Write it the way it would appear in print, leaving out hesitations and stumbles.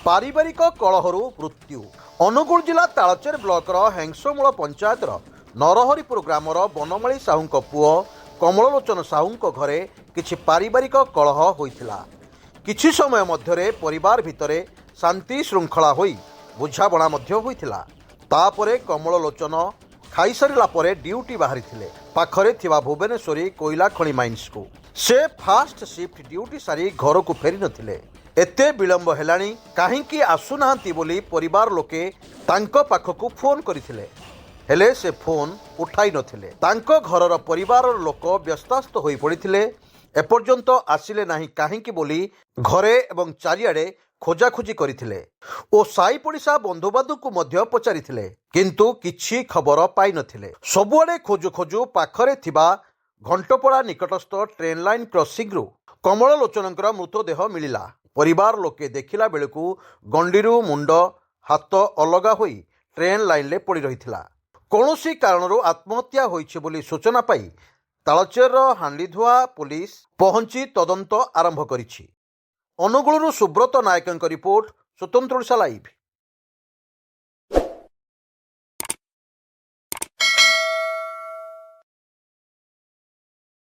पारिवारिक कलहरु मृत्यु। अनुगुल जिला तालचेर ब्लॉकर हेंसमूल पंचायतर नरहरिपुर ग्रामर बनमाली साहू पुओ कमललोचन साहू घरे किछि पारिवारिक कलह होइथिला। किछि समय मध्यरे परिवार भितरे शांति श्रृंखला होई बुझाबणा मध्य होइथिला। तापरे कमललोचन खाई सारिला परे ड्यूटी बाहरी थिले पाखरे थिबा भुवनेश्वरी कोयला खଣି माइन्स को। से फास्ट शिफ्ट ड्यूटी सारी घर को फेरी नथिले। एते विलंब हेलाणी काहींकी आसुनाहांती बोली परिवार लोके तांको पाखकु फोन करिथिले, हेले से फोन उठाई नथिले। तांको घरर परिवार लोक व्यस्तास्त होई पड़िथिले। एपर्यंत आसिले नाही काहींकी बोली घरे एवं चारिआडे खोजाखोजी करिथिले ओ साई पड़िशा बंधुबांधव को मध्य पचारिथिले, किंतु किछि खबर पाई नथिले। सबुआडे खोजु खोजु पाखरे थिबा घंटपड़ा निकटस्थ ट्रेन लाइन क्रॉसिंग रु कमललोचनकर मृतदेह मिलिला। परिवार लोके देखिला बेलकु गंडीरू मुंड हाथ अलगा होई ट्रेन लाइन ले पड़ी रहिथिला। कौनसी कारणरू आत्महत्या होइछि बोली सूचना पाई तालचेर हांडीधुआ पुलिस पहुंची तदंत आरंभ करिछि। अनुगुलरू सुब्रत नायकଙ୍କ रिपोर्ट स्वतंत्र ओडिशा लाइव।